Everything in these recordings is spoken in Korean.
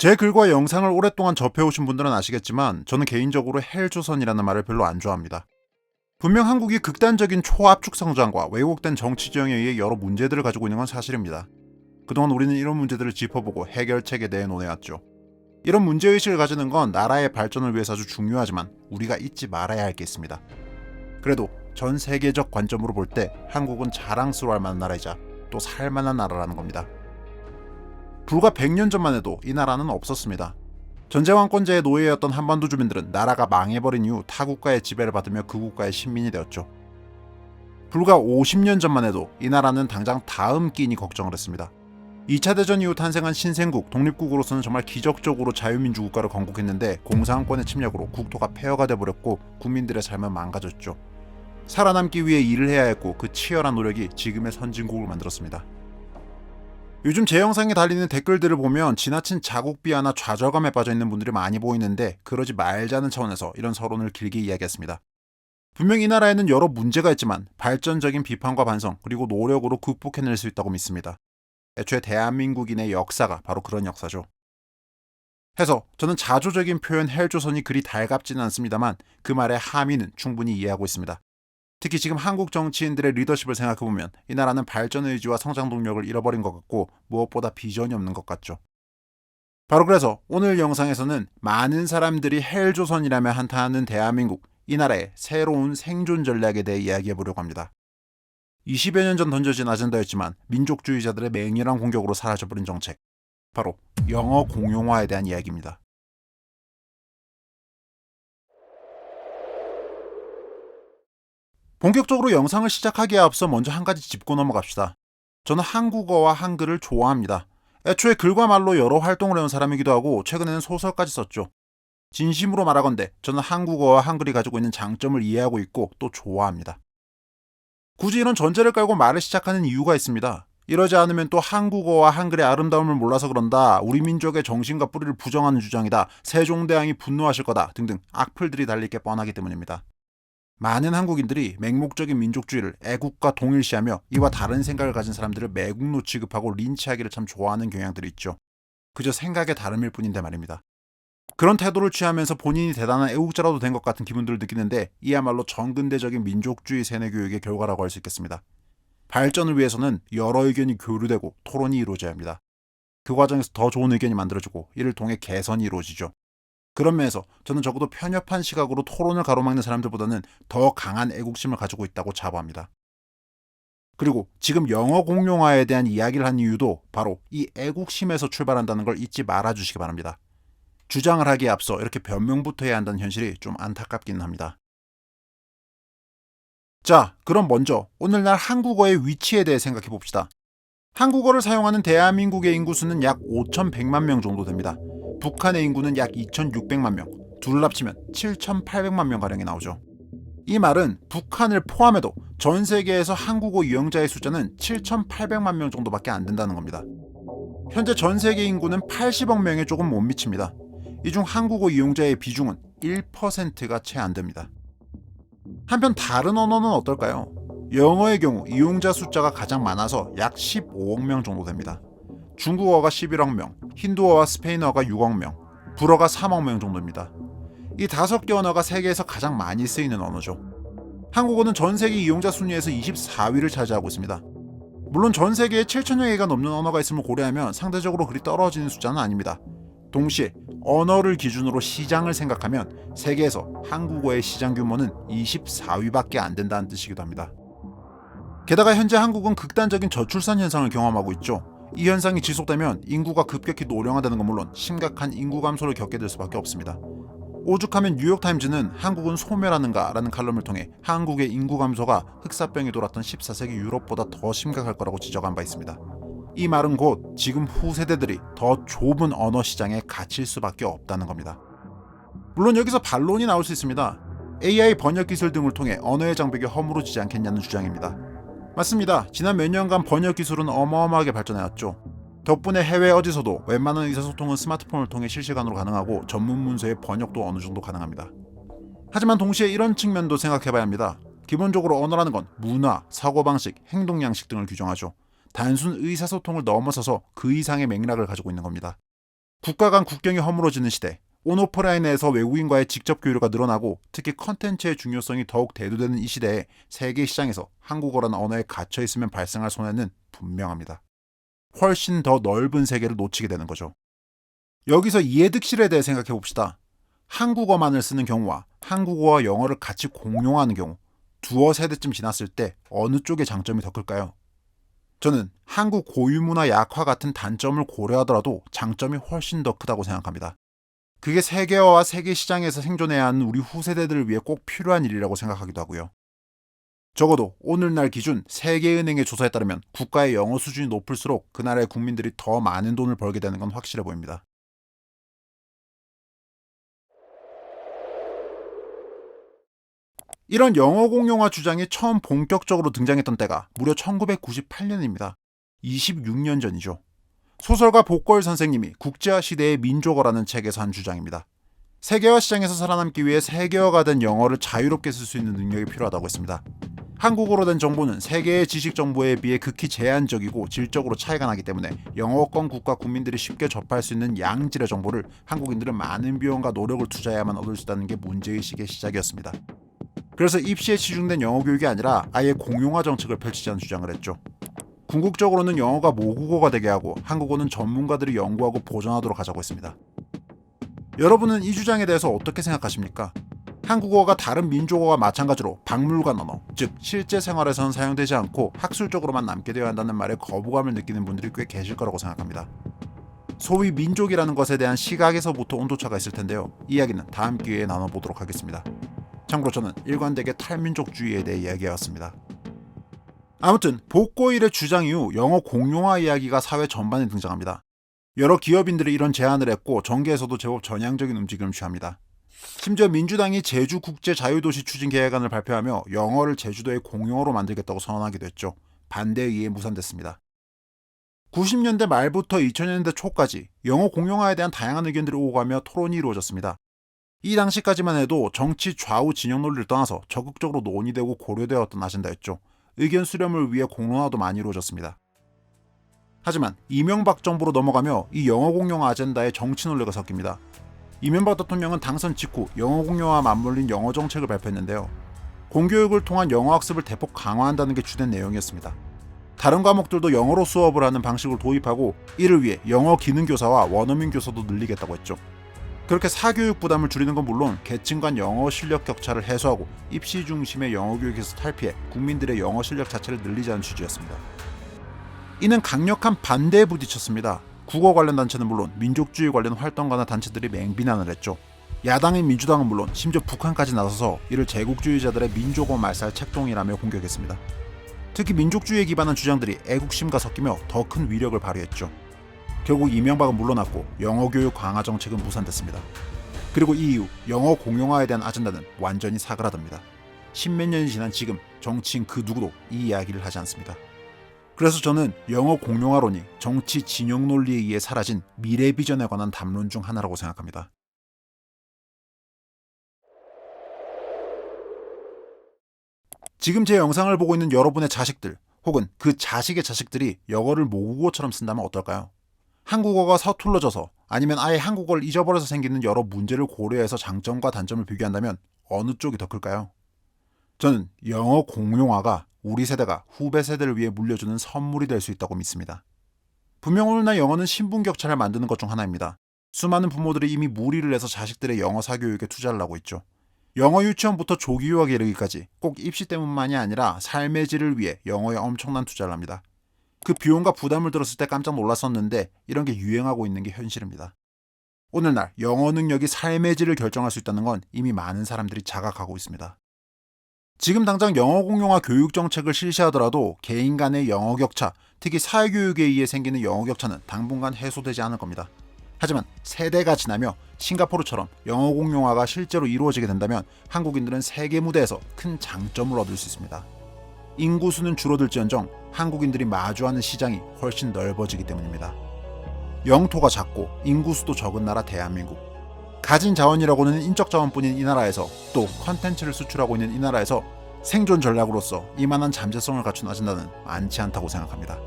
제 글과 영상을 오랫동안 접해오신 분들은 아시겠지만 저는 개인적으로 헬조선이라는 말을 별로 안 좋아합니다. 분명 한국이 극단적인 초압축 성장과 왜곡된 정치 지형에 의해 여러 문제들을 가지고 있는 건 사실입니다. 그동안 우리는 이런 문제들을 짚어보고 해결책에 대해 논해왔죠. 이런 문제의식을 가지는 건 나라의 발전을 위해서 아주 중요하지만 우리가 잊지 말아야 할 게 있습니다. 그래도 전 세계적 관점으로 볼 때 한국은 자랑스러워할 만한 나라이자 또 살만한 나라라는 겁니다. 불과 100년 전만 해도 이 나라는 없었습니다. 전제왕권제의 노예였던 한반도 주민들은 나라가 망해버린 이후 타국가의 지배를 받으며 그 국가의 식민이 되었죠. 불과 50년 전만 해도 이 나라는 당장 다음 끼니 걱정을 했습니다. 2차 대전 이후 탄생한 신생국, 독립국으로서는 정말 기적적으로 자유민주 국가를 건국했는데 공산권의 침략으로 국토가 폐허가 돼버렸고 국민들의 삶은 망가졌죠. 살아남기 위해 일을 해야 했고 그 치열한 노력이 지금의 선진국을 만들었습니다. 요즘 제 영상에 달리는 댓글들을 보면 지나친 자국 비하나 좌절감에 빠져있는 분들이 많이 보이는데 그러지 말자는 차원에서 이런 서론을 길게 이야기했습니다. 분명히 이 나라에는 여러 문제가 있지만 발전적인 비판과 반성 그리고 노력으로 극복해낼 수 있다고 믿습니다. 애초에 대한민국인의 역사가 바로 그런 역사죠. 해서 저는 자조적인 표현 헬조선이 그리 달갑지는 않습니다만 그 말의 함의는 충분히 이해하고 있습니다. 특히 지금 한국 정치인들의 리더십을 생각해보면 이 나라는 발전 의지와 성장 동력을 잃어버린 것 같고 무엇보다 비전이 없는 것 같죠. 바로 그래서 오늘 영상에서는 많은 사람들이 헬조선이라며 한탄하는 대한민국, 이 나라의 새로운 생존 전략에 대해 이야기해보려고 합니다. 20여 년 전 던져진 아젠다였지만 민족주의자들의 맹렬한 공격으로 사라져버린 정책, 바로 영어 공용화에 대한 이야기입니다. 본격적으로 영상을 시작하기에 앞서 먼저 한 가지 짚고 넘어갑시다. 저는 한국어와 한글을 좋아합니다. 애초에 글과 말로 여러 활동을 해온 사람이기도 하고 최근에는 소설까지 썼죠. 진심으로 말하건대 저는 한국어와 한글이 가지고 있는 장점을 이해하고 있고 또 좋아합니다. 굳이 이런 전제를 깔고 말을 시작하는 이유가 있습니다. 이러지 않으면 또 한국어와 한글의 아름다움을 몰라서 그런다, 우리 민족의 정신과 뿌리를 부정하는 주장이다, 세종대왕이 분노하실 거다 등등 악플들이 달릴 게 뻔하기 때문입니다. 많은 한국인들이 맹목적인 민족주의를 애국과 동일시하며 이와 다른 생각을 가진 사람들을 매국노 취급하고 린치하기를 참 좋아하는 경향들이 있죠. 그저 생각의 다름일 뿐인데 말입니다. 그런 태도를 취하면서 본인이 대단한 애국자라도 된 것 같은 기분들을 느끼는데 이야말로 전근대적인 민족주의 세뇌 교육의 결과라고 할 수 있겠습니다. 발전을 위해서는 여러 의견이 교류되고 토론이 이루어져야 합니다. 그 과정에서 더 좋은 의견이 만들어지고 이를 통해 개선이 이루어지죠. 그런 면에서 저는 적어도 편협한 시각으로 토론을 가로막는 사람들보다는 더 강한 애국심을 가지고 있다고 자부합니다. 그리고 지금 영어 공용화에 대한 이야기를 한 이유도 바로 이 애국심에서 출발한다는 걸 잊지 말아주시기 바랍니다. 주장을 하기에 앞서 이렇게 변명부터 해야 한다는 현실이 좀 안타깝기는 합니다. 자, 그럼 먼저 오늘날 한국어의 위치에 대해 생각해 봅시다. 한국어를 사용하는 대한민국의 인구수는 약 5,100만 명 정도 됩니다. 북한의 인구는 약 2,600만 명, 둘을 합치면 7,800만 명가량이 나오죠. 이 말은 북한을 포함해도 전 세계에서 한국어 유형자의 숫자는 7,800만 명 정도밖에 안 된다는 겁니다. 현재 전 세계 인구는 80억 명에 조금 못 미칩니다. 이 중 한국어 이용자의 비중은 1%가 채 안 됩니다. 한편 다른 언어는 어떨까요? 영어의 경우 이용자 숫자가 가장 많아서 약 15억 명 정도 됩니다. 중국어가 11억 명, 힌두어와 스페인어가 6억 명, 불어가 3억 명 정도입니다. 이 5개 언어가 세계에서 가장 많이 쓰이는 언어죠. 한국어는 전 세계 이용자 순위에서 24위를 차지하고 있습니다. 물론 전 세계에 7천여 개가 넘는 언어가 있음을 고려하면 상대적으로 그리 떨어지는 숫자는 아닙니다. 동시에 언어를 기준으로 시장을 생각하면 세계에서 한국어의 시장 규모는 24위밖에 안 된다는 뜻이기도 합니다. 게다가 현재 한국은 극단적인 저출산 현상을 경험하고 있죠. 이 현상이 지속되면 인구가 급격히 노령화되는 건 물론 심각한 인구 감소를 겪게 될 수밖에 없습니다. 오죽하면 뉴욕타임즈는 한국은 소멸하는가 라는 칼럼을 통해 한국의 인구 감소가 흑사병이 돌았던 14세기 유럽보다 더 심각할 거라고 지적한 바 있습니다. 이 말은 곧 지금 후세대들이 더 좁은 언어 시장에 갇힐 수밖에 없다는 겁니다. 물론 여기서 반론이 나올 수 있습니다. AI 번역 기술 등을 통해 언어의 장벽이 허물어지지 않겠냐는 주장입니다. 맞습니다. 지난 몇 년간 번역 기술은 어마어마하게 발전해왔죠. 덕분에 해외 어디서도 웬만한 의사소통은 스마트폰을 통해 실시간으로 가능하고 전문 문서의 번역도 어느 정도 가능합니다. 하지만 동시에 이런 측면도 생각해봐야 합니다. 기본적으로 언어라는 건 문화, 사고방식, 행동 양식 등을 규정하죠. 단순 의사소통을 넘어서서 그 이상의 맥락을 가지고 있는 겁니다. 국가 간 국경이 허물어지는 시대, 온오프라인에서 외국인과의 직접 교류가 늘어나고 특히 컨텐츠의 중요성이 더욱 대두되는 이 시대에 세계 시장에서 한국어라는 언어에 갇혀 있으면 발생할 손해는 분명합니다. 훨씬 더 넓은 세계를 놓치게 되는 거죠. 여기서 이해득실에 대해 생각해 봅시다. 한국어만을 쓰는 경우와 한국어와 영어를 같이 공용하는 경우, 두어 세대쯤 지났을 때 어느 쪽의 장점이 더 클까요? 저는 한국 고유문화 약화 같은 단점을 고려하더라도 장점이 훨씬 더 크다고 생각합니다. 그게 세계화와 세계 시장에서 생존해야 하는 우리 후세대들을 위해 꼭 필요한 일이라고 생각하기도 하고요. 적어도 오늘날 기준 세계은행의 조사에 따르면 국가의 영어 수준이 높을수록 그 나라의 국민들이 더 많은 돈을 벌게 되는 건 확실해 보입니다. 이런 영어 공용화 주장이 처음 본격적으로 등장했던 때가 무려 1998년입니다. 26년 전이죠. 소설가 복걸 선생님이 국제화 시대의 민족어라는 책에서 한 주장입니다. 세계화 시장에서 살아남기 위해 세계화가 된 영어를 자유롭게 쓸 수 있는 능력이 필요하다고 했습니다. 한국어로 된 정보는 세계의 지식 정보에 비해 극히 제한적이고 질적으로 차이가 나기 때문에 영어권 국가 국민들이 쉽게 접할 수 있는 양질의 정보를 한국인들은 많은 비용과 노력을 투자해야만 얻을 수 있다는 게 문제의식의 시작이었습니다. 그래서 입시에 치중된 영어 교육이 아니라 아예 공용화 정책을 펼치자는 주장을 했죠. 궁극적으로는 영어가 모국어가 되게 하고 한국어는 전문가들이 연구하고 보존하도록 하자고 했습니다. 여러분은 이 주장에 대해서 어떻게 생각하십니까? 한국어가 다른 민족어와 마찬가지로 박물관 언어, 즉 실제 생활에서는 사용되지 않고 학술적으로만 남게 되어야 한다는 말에 거부감을 느끼는 분들이 꽤 계실 거라고 생각합니다. 소위 민족이라는 것에 대한 시각에서부터 온도차가 있을 텐데요. 이야기는 다음 기회에 나눠보도록 하겠습니다. 참고로 저는 일관되게 탈민족주의에 대해 이야기해왔습니다. 아무튼 복고일의 주장 이후 영어 공용화 이야기가 사회 전반에 등장합니다. 여러 기업인들이 이런 제안을 했고 정계에서도 제법 전향적인 움직임을 취합니다. 심지어 민주당이 제주국제자유도시 추진 계획안을 발표하며 영어를 제주도의 공용어로 만들겠다고 선언하기도 했죠. 반대에 의해 무산됐습니다. 90년대 말부터 2000년대 초까지 영어 공용화에 대한 다양한 의견들이 오고 가며 토론이 이루어졌습니다. 이 당시까지만 해도 정치 좌우 진영 논리를 떠나서 적극적으로 논의되고 고려되었던 아젠다였죠. 의견 수렴을 위해 공론화도 많이 이루어졌습니다. 하지만 이명박 정부로 넘어가며 이 영어 공용화 아젠다에 정치 논리가 섞입니다. 이명박 대통령은 당선 직후 영어 공용화와 맞물린 영어 정책을 발표했는데요. 공교육을 통한 영어 학습을 대폭 강화한다는 게 주된 내용이었습니다. 다른 과목들도 영어로 수업을 하는 방식을 도입하고 이를 위해 영어 기능교사와 원어민 교사도 늘리겠다고 했죠. 그렇게 사교육 부담을 줄이는 건 물론 계층 간 영어 실력 격차를 해소하고 입시 중심의 영어 교육에서 탈피해 국민들의 영어 실력 자체를 늘리자는 취지였습니다. 이는 강력한 반대에 부딪혔습니다. 국어 관련 단체는 물론 민족주의 관련 활동가나 단체들이 맹비난을 했죠. 야당인 민주당은 물론 심지어 북한까지 나서서 이를 제국주의자들의 민족어 말살 책동이라며 공격했습니다. 특히 민족주의에 기반한 주장들이 애국심과 섞이며 더 큰 위력을 발휘했죠. 결국 이명박은 물러났고 영어 교육 강화 정책은 무산됐습니다. 그리고 이 이후 영어 공용화에 대한 아젠다는 완전히 사그라듭니다. 십몇 년이 지난 지금 정치인 그 누구도 이 이야기를 하지 않습니다. 그래서 저는 영어 공용화론이 정치 진영 논리에 의해 사라진 미래 비전에 관한 담론 중 하나라고 생각합니다. 지금 제 영상을 보고 있는 여러분의 자식들 혹은 그 자식의 자식들이 영어를 모국어처럼 쓴다면 어떨까요? 한국어가 서툴러져서 아니면 아예 한국어를 잊어버려서 생기는 여러 문제를 고려해서 장점과 단점을 비교한다면 어느 쪽이 더 클까요? 저는 영어 공용화가 우리 세대가 후배 세대를 위해 물려주는 선물이 될 수 있다고 믿습니다. 분명 오늘날 영어는 신분 격차를 만드는 것 중 하나입니다. 수많은 부모들이 이미 무리를 해서 자식들의 영어 사교육에 투자를 하고 있죠. 영어 유치원부터 조기 유학에 이르기까지 꼭 입시 때문만이 아니라 삶의 질을 위해 영어에 엄청난 투자를 합니다. 그 비용과 부담을 들었을 때 깜짝 놀랐었는데 이런 게 유행하고 있는 게 현실입니다. 오늘날 영어 능력이 삶의 질을 결정할 수 있다는 건 이미 많은 사람들이 자각하고 있습니다. 지금 당장 영어 공용화 교육 정책을 실시하더라도 개인 간의 영어 격차, 특히 사회교육에 의해 생기는 영어 격차는 당분간 해소되지 않을 겁니다. 하지만 세대가 지나며 싱가포르처럼 영어 공용화가 실제로 이루어지게 된다면 한국인들은 세계 무대에서 큰 장점을 얻을 수 있습니다. 인구수는 줄어들지언정 한국인들이 마주하는 시장이 훨씬 넓어지기 때문입니다. 영토가 작고 인구수도 적은 나라 대한민국. 가진 자원이라고는 인적 자원뿐인 이 나라에서 또 컨텐츠를 수출하고 있는 이 나라에서 생존 전략으로서 이만한 잠재성을 갖춘 아젠다는 많지 않다고 생각합니다.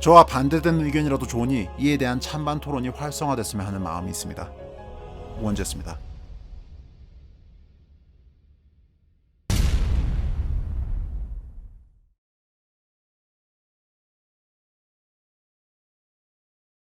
저와 반대되는 의견이라도 좋으니 이에 대한 찬반 토론이 활성화됐으면 하는 마음이 있습니다. 원재였습니다.